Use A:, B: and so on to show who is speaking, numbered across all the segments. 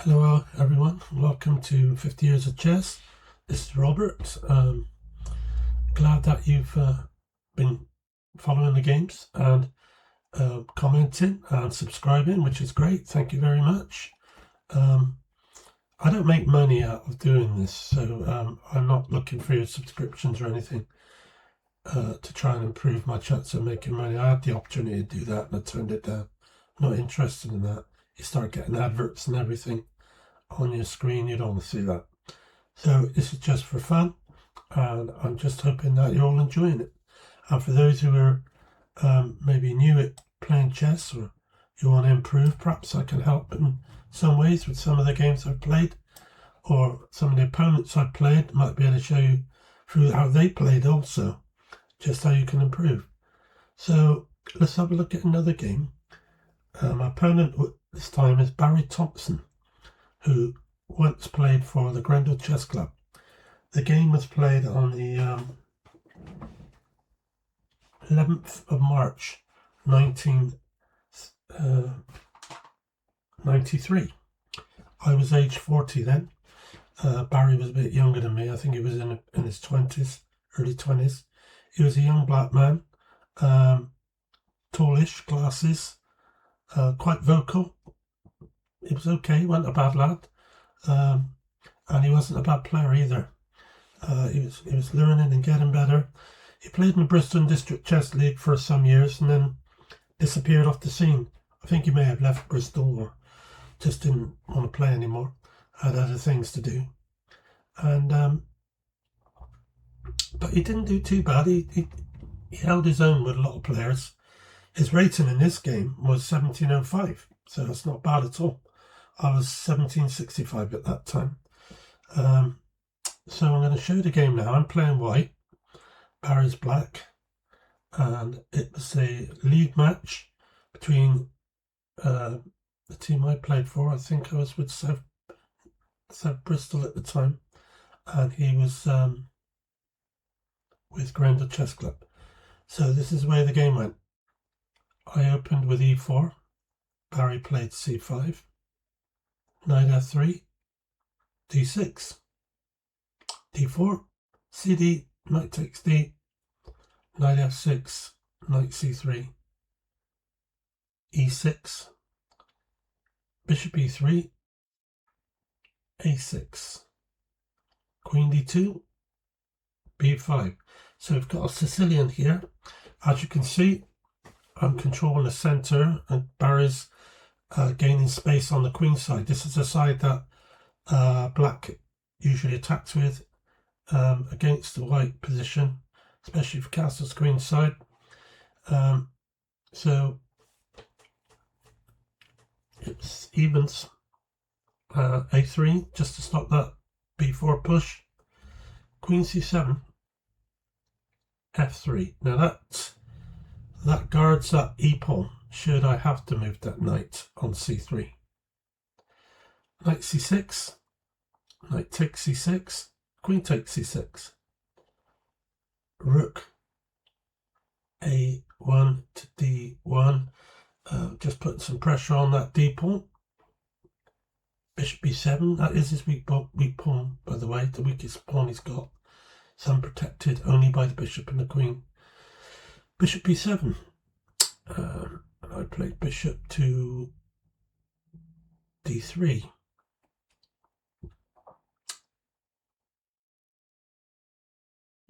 A: Hello everyone, welcome to 50 Years of Chess. This is Robert. Glad that you've been following the games and commenting and subscribing, which is great. Thank you very much. I don't make money out of doing this, so I'm not looking for your subscriptions or anything to try and improve my chance of making money. I had the opportunity to do that and I turned it down. I'm not interested in that. You start getting adverts and everything on your screen, you don't want to see that. So this is just for fun, and I'm just hoping that you're all enjoying it. And for those who are maybe new at playing chess or you want to improve, perhaps I can help in some ways with some of the games I've played, or some of the opponents I've played. Might be able to show you through how they played also, just how you can improve. So let's have a look at another game. My opponent this time is Barry Thompson, who once played for the Grendel Chess Club. The game was played on the 11th of March 1993. I was age 40 then. Barry was a bit younger than me. I think he was in his 20s, early 20s. He was a young black man, tallish, glasses, quite vocal. He was okay, he wasn't a bad lad, and he wasn't a bad player either. He was learning and getting better. He played in the Bristol District Chess League for some years and then disappeared off the scene. I think he may have left Bristol or just didn't want to play anymore, had other things to do. And but he didn't do too bad. He held his own with a lot of players. His rating in this game was 1705, so that's not bad at all. I was 1765 at that time. So I'm going to show the game now. I'm playing white, Barry's black, and it was a league match between the team I played for. I think I was with South Bristol at the time, and he was with Grendel Chess Club. So this is where the game went. I opened with e4, Barry played c5, knight f3, d6, d4, cd, knight takes d, knight f6, knight c3, e6, bishop e3, a6, queen d2, b5. So we've got a Sicilian here. As you can see, I'm controlling the centre and Barry's gaining space on the queen side. This is the side that black usually attacks with against the white position, especially for castle's queen side. So it's evens, a3 just to stop that b4 push, queen c7, f3. Now that guards that e-pawn should I have to move that knight on c3. Knight c6, knight takes c6, queen takes c6, rook a1 to d1, just putting some pressure on that d-pawn. Bishop b7, that is his weak pawn, by the way, the weakest pawn he's got. So I'm protected only by the bishop and the queen. Bishop b7. I played bishop to d3.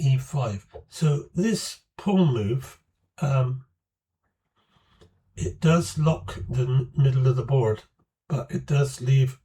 A: e5. So this pawn move, it does lock the middle of the board, but it does leave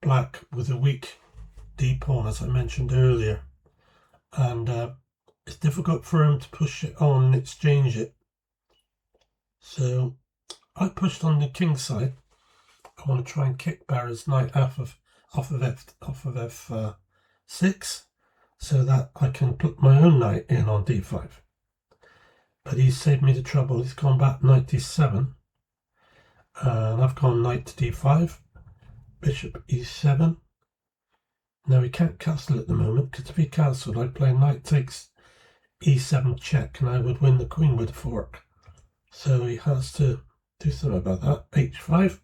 A: black with a weak d-pawn, as I mentioned earlier. And it's difficult for him to push it on and exchange it. So I pushed on the king side. I want to try and kick Barry's knight off of f6, so that I can put my own knight in on d5. But he's saved me the trouble. He's gone back knight d7, and I've gone knight to d5, bishop e7. Now he can't castle at the moment, because if he castled, I'd play knight takes e7 check, and I would win the queen with a fork. So he has to do something about that. h5,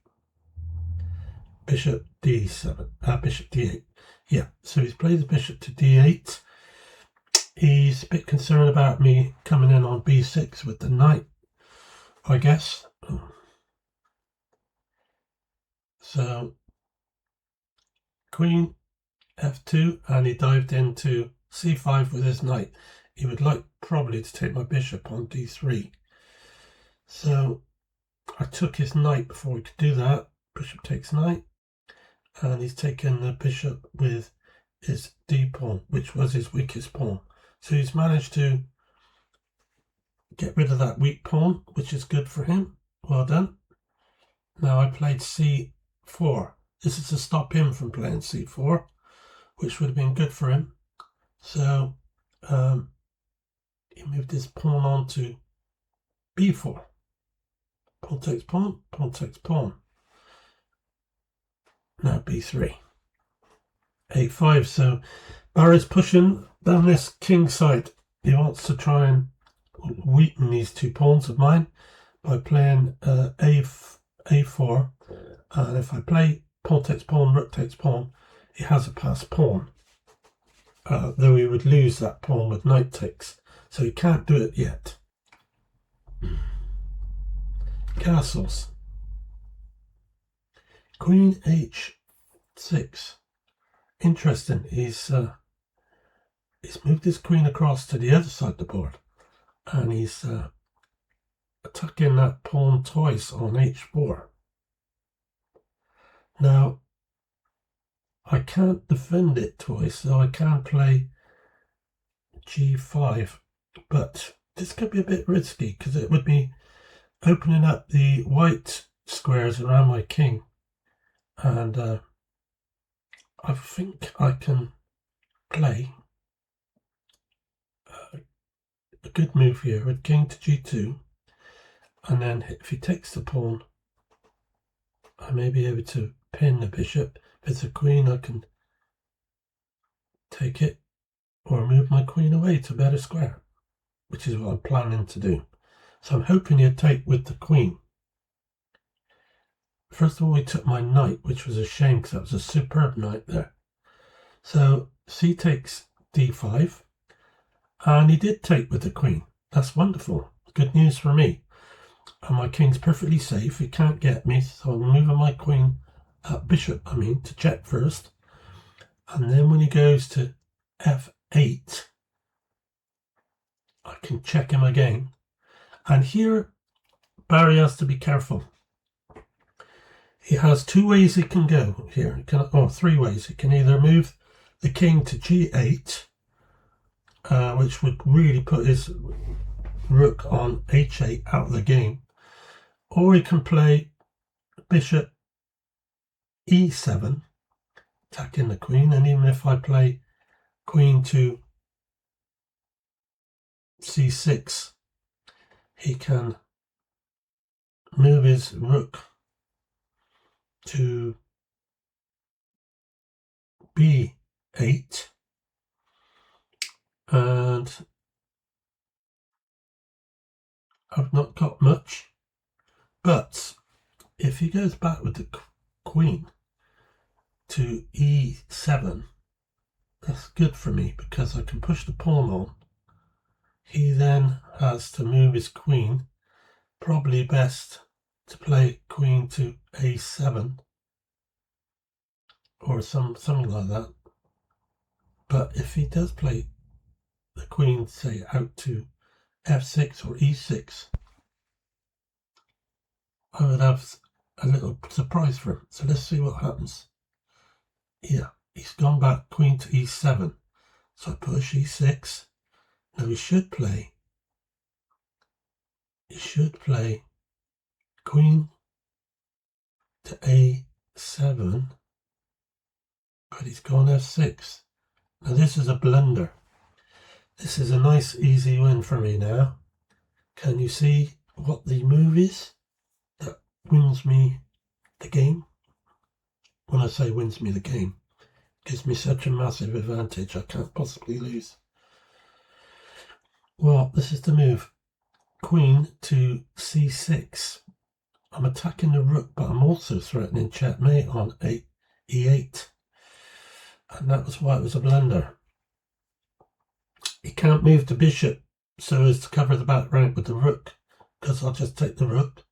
A: bishop d7, bishop d8. Yeah, so he's played the bishop to d8. He's a bit concerned about me coming in on b6 with the knight, I guess. So queen f2, and he dived into c5 with his knight. He would like probably to take my bishop on d3. So I took his knight before he could do that. Bishop takes knight, and he's taken the bishop with his d pawn, which was his weakest pawn. So he's managed to get rid of that weak pawn, which is good for him. Well done. Now I played c4. This is to stop him from playing c4, which would have been good for him. So he moved his pawn on to b4. Pawn takes pawn, pawn takes pawn. Now b3. a5. So Barry's pushing down this king side. He wants to try and weaken these two pawns of mine by playing a4. And if I play pawn takes pawn, rook takes pawn, he has a passed pawn. Though he would lose that pawn with knight takes. So he can't do it yet. Castles. Queen h6. Interesting. He's moved his queen across to the other side of the board, and he's attacking that pawn twice on h4. Now, I can't defend it twice, so I can play g5, but this could be a bit risky because it would be opening up the white squares around my king, and I think I can play a good move here with king to g2, and then if he takes the pawn, I may be able to pin the bishop. If it's a queen, I can take it or move my queen away to a better square, which is what I'm planning to do. So I'm hoping he'd take with the queen. First of all, he took my knight, which was a shame because that was a superb knight there. So c takes d5, and he did take with the queen. That's wonderful. Good news for me. And my king's perfectly safe. He can't get me, so I'm moving my queen, bishop, to check first. And then when he goes to f8, I can check him again. And here, Barry has to be careful. He has two ways he can go here. Three ways. He can either move the king to g8, which would really put his rook on h8 out of the game, or he can play bishop e7, attacking the queen, and even if I play queen to c6, he can move his rook to b8, and I've not got much, but if he goes back with the queen to e7, that's good for me because I can push the pawn on. He then has to move his queen, probably best to play queen to a7 or something like that. But if he does play the queen, say, out to f6 or e6, I would have a little surprise for him. So let's see what happens. Yeah, he's gone back queen to e7. So I push e6. Now he should play queen to a7, but he's gone f6. Now this is a blunder. This is a nice easy win for me now. Can you see what the move is that wins me the game? When I say wins me the game, it gives me such a massive advantage I can't possibly lose. Well, this is the move. Queen to c6. I'm attacking the rook, but I'm also threatening checkmate on e8. And that was why it was a blunder. He can't move the bishop so as to cover the back rank with the rook, because I'll just take the rook.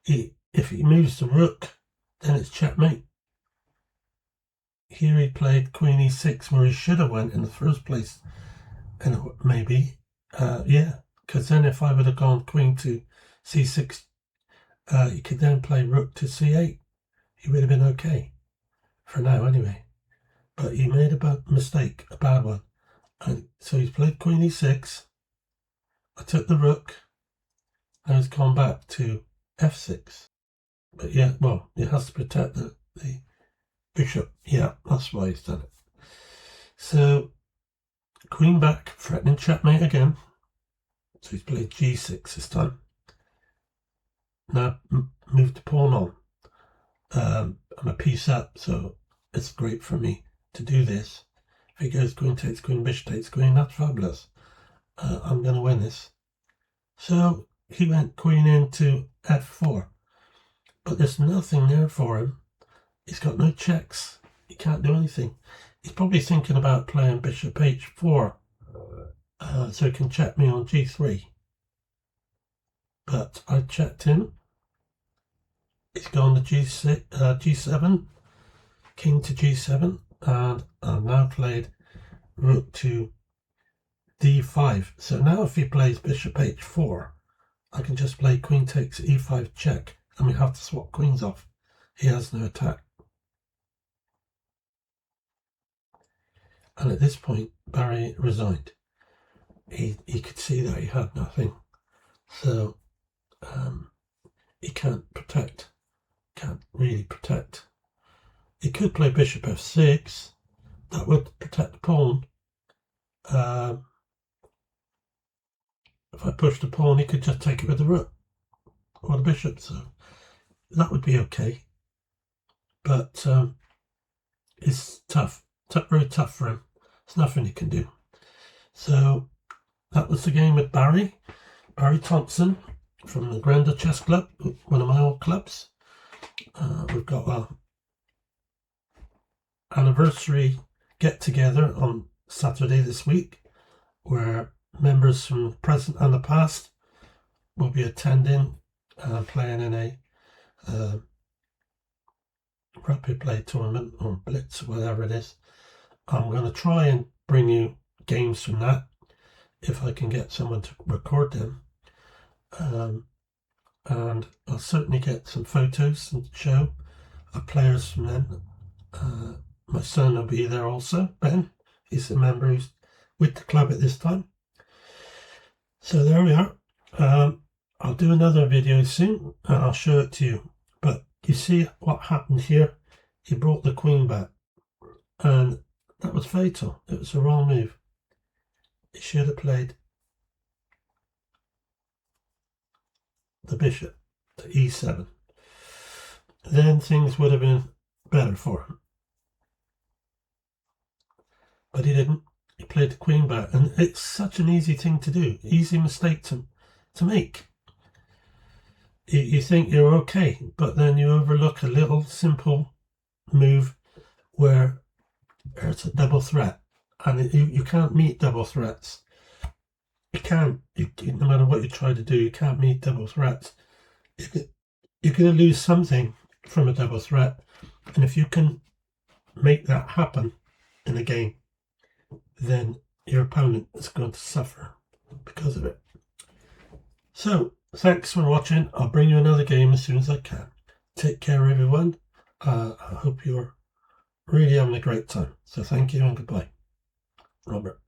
A: If he moves the rook, then it's checkmate. Here he played queen e6 where he should have went in the first place. And maybe, yeah, because then if I would have gone queen to c6, he could then play rook to c8. He would have been okay, for now anyway. But he made a mistake, a bad one. And so he's played queen e6. I took the rook. Now he's gone back to f6. But yeah, well, he has to protect the bishop. Yeah, that's why he's done it. So, queen back, threatening checkmate again. So he's played g6 this time. Now move the pawn on. I'm a piece up, so it's great for me to do this. If he goes queen takes queen, bishop takes queen, that's fabulous. I'm going to win this. So he went queen into f4. But there's nothing there for him. He's got no checks. He can't do anything. He's probably thinking about playing bishop h4. So he can check me on g3. But I checked him. He's gone to g6, g7. King to g7. And I've now played rook to d5. So now if he plays bishop h4, I can just play queen takes e5 check. And we have to swap queens off. He has no attack. And at this point, Barry resigned. He could see that he had nothing. So he can't protect. Can't really protect. He could play bishop f6. That would protect the pawn. If I push the pawn, he could just take it with the rook or the bishop. So that would be okay. But it's tough. Very tough for him. There's nothing he can do. So that was the game with Barry Thompson from the Grendel Chess Club, one of my old clubs. We've got an anniversary get-together on Saturday this week where members from the present and the past will be attending and playing in a rapid play tournament or blitz, whatever it is. I'm going to try and bring you games from that if I can get someone to record them. And I'll certainly get some photos and show of players from them. My son will be there also, Ben. He's a member who's with the club at this time. So there we are. I'll do another video soon and I'll show it to you. But you see what happened here? He brought the queen back. And that was fatal. It was a wrong move. He should have played the bishop to e7. Then things would have been better for him. But he didn't. He played the queen back. And it's such an easy thing to do. Easy mistake to make. You think you're okay, but then you overlook a little simple move where it's a double threat. And you can't meet double threats. You can't. No matter what you try to do, you can't meet double threats. You're going to lose something from a double threat. And if you can make that happen in a game, then your opponent is going to suffer because of it. So, thanks for watching. I'll bring you another game as soon as I can. Take care, everyone. I hope you're really having a great time. So thank you and goodbye. Robert.